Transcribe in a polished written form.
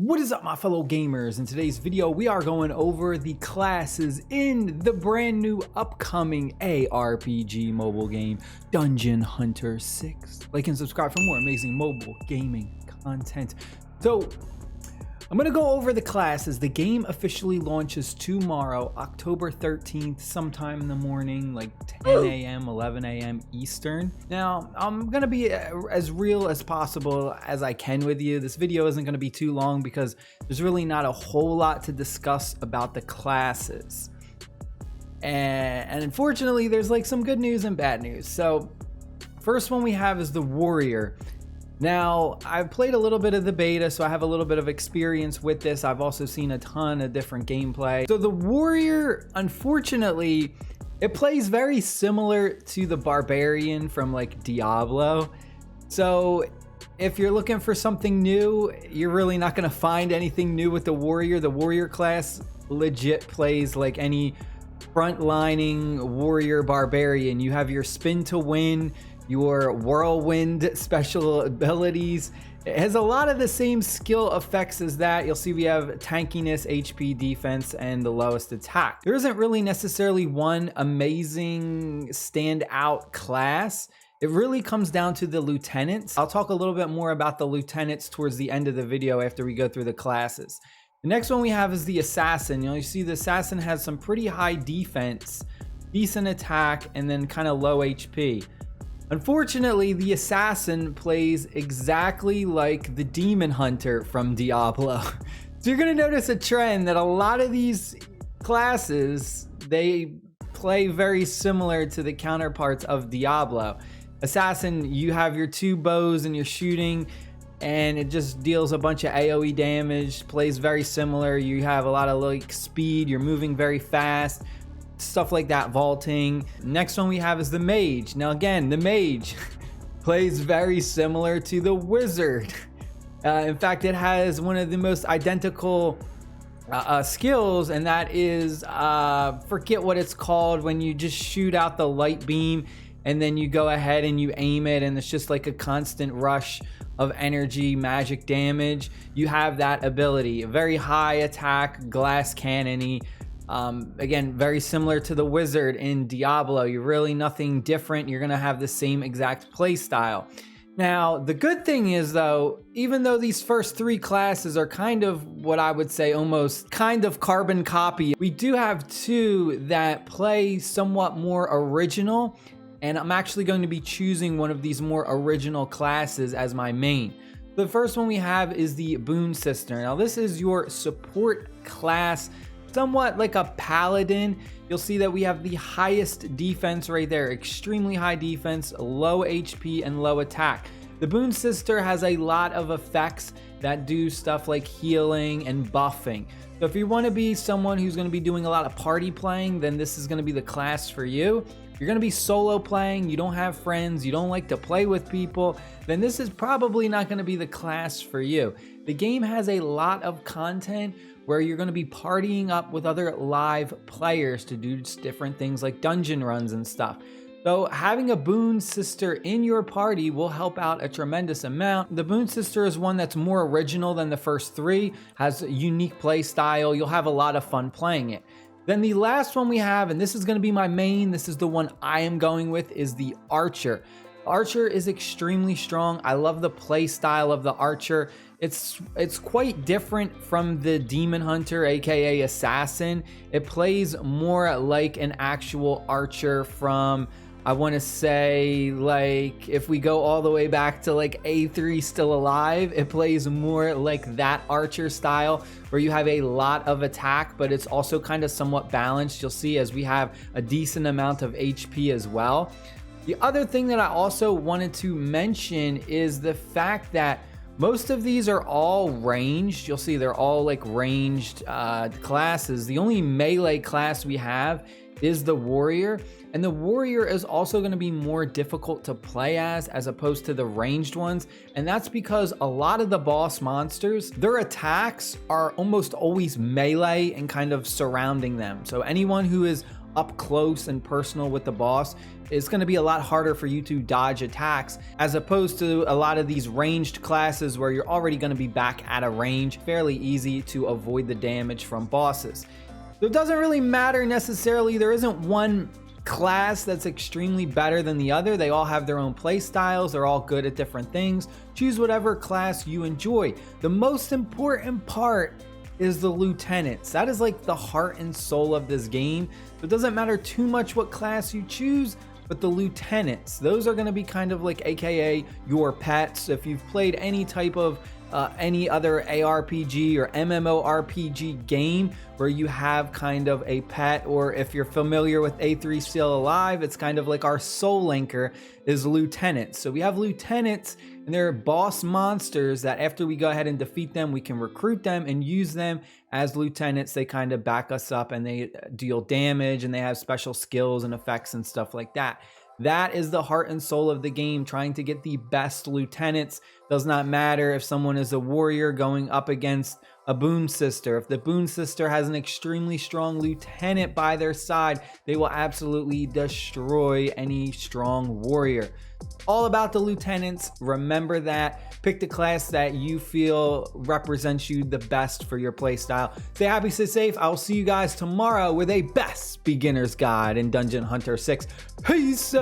What is up, my fellow gamers? In today's video we are going over the classes in the brand new upcoming ARPG mobile game Dungeon Hunter 6. Like and subscribe for more amazing mobile gaming content. So I'm gonna go over the classes. The game officially launches tomorrow, October 13th, sometime in the morning, like 10 a.m., 11 a.m. Eastern. Now, I'm gonna be as real as possible as I can with you. This video isn't gonna be too long because there's really not a whole lot to discuss about the classes. And unfortunately, there's like some good news and bad news. So, first one we have is the Warrior. Now, I've played a little bit of the beta, so I have a little bit of experience with this. I've also seen a ton of different gameplay. So the Warrior, unfortunately, it plays very similar to the Barbarian from like Diablo. So if you're looking for something new, you're really not gonna find anything new with the Warrior. The Warrior class legit plays like any frontlining Warrior Barbarian. You have your spin to win, your whirlwind special abilities. It has a lot of the same skill effects as that. You'll see we have tankiness, HP, defense, and the lowest attack. There isn't really necessarily one amazing standout class. It really comes down to the lieutenants. I'll talk a little bit more about the lieutenants towards the end of the video after we go through the classes. The next one we have is the Assassin. You see the Assassin has some pretty high defense, decent attack, and then kind of low HP. Unfortunately, the Assassin plays exactly like the Demon Hunter from Diablo. So you're gonna notice a trend that a lot of these classes, they play very similar to the counterparts of Diablo. Assassin, you have your two bows and you're shooting, and it just deals a bunch of AoE damage, plays very similar. You have a lot of like speed, you're moving very fast, stuff like that, vaulting. Next one we have is the Mage. Now again, the Mage plays very similar to the Wizard. In fact, it has one of the most identical skills, and that is, forget what it's called, when you just shoot out the light beam and then you go ahead and you aim it and it's just like a constant rush of energy, magic damage. You have that ability, a very high attack, glass cannon-y. Again, very similar to the Wizard in Diablo. You're really nothing different. You're gonna have the same exact play style. Now, the good thing is though, even though these first three classes are kind of what I would say almost kind of carbon copy, we do have two that play somewhat more original, and I'm actually going to be choosing one of these more original classes as my main. The first one we have is the Boon Sister. Now, this is your support class, somewhat like a paladin. You'll see that we have the highest defense right there, extremely high defense, low HP, and low attack. The Boon Sister has a lot of effects that do stuff like healing and buffing. So if you want to be someone who's going to be doing a lot of party playing, then this is going to be the class for you. If you're going to be solo playing, you don't have friends, you don't like to play with people, then this is probably not going to be the class for you. The game has a lot of content where you're going to be partying up with other live players to do different things like dungeon runs and stuff. So having a Boon Sister in your party will help out a tremendous amount. The Boon Sister is one that's more original than the first three, has a unique play style. You'll have a lot of fun playing it. Then the last one we have, and this is going to be my main, this is the one I am going with, is the Archer. Archer is extremely strong. I love the play style of the Archer. It's quite different from the Demon Hunter, aka Assassin. It plays more like an actual archer from, I want to say, like if we go all the way back to like A3 Still Alive, it plays more like that archer style where you have a lot of attack, but it's also kind of somewhat balanced. You'll see as we have a decent amount of HP as well. The other thing that I also wanted to mention is the fact that most of these are all ranged. You'll see they're all like ranged classes. The only melee class we have is the Warrior, and the Warrior is also going to be more difficult to play as opposed to the ranged ones, and that's because a lot of the boss monsters, their attacks are almost always melee and kind of surrounding them. So anyone who is up close and personal with the boss, it's going to be a lot harder for you to dodge attacks, as opposed to a lot of these ranged classes where you're already going to be back at a range. Fairly easy to avoid the damage from bosses. So it doesn't really matter necessarily. There isn't one class that's extremely better than the other. They all have their own play styles. They're all good at different things. Choose whatever class you enjoy. The most important part is the lieutenants. That is like the heart and soul of this game. It doesn't matter too much what class you choose, but the lieutenants, those are going to be kind of like AKA your pets. If you've played any type of any other ARPG or MMORPG game where you have kind of a pet, or if you're familiar with A3 Still Alive, it's kind of like our soul anchor is lieutenants. So we have lieutenants, and they're boss monsters that after we go ahead and defeat them, we can recruit them and use them as lieutenants. They kind of back us up and they deal damage, and they have special skills and effects and stuff like that. That is the heart and soul of the game, trying to get the best lieutenants. Does not matter if someone is a warrior going up against a boon sister. If the boon sister has an extremely strong lieutenant by their side, they will absolutely destroy any strong warrior. All about the lieutenants. Remember that. Pick the class that you feel represents you the best for your playstyle. Stay happy, stay safe. I'll see you guys tomorrow with a best beginner's guide in Dungeon Hunter 6. Peace!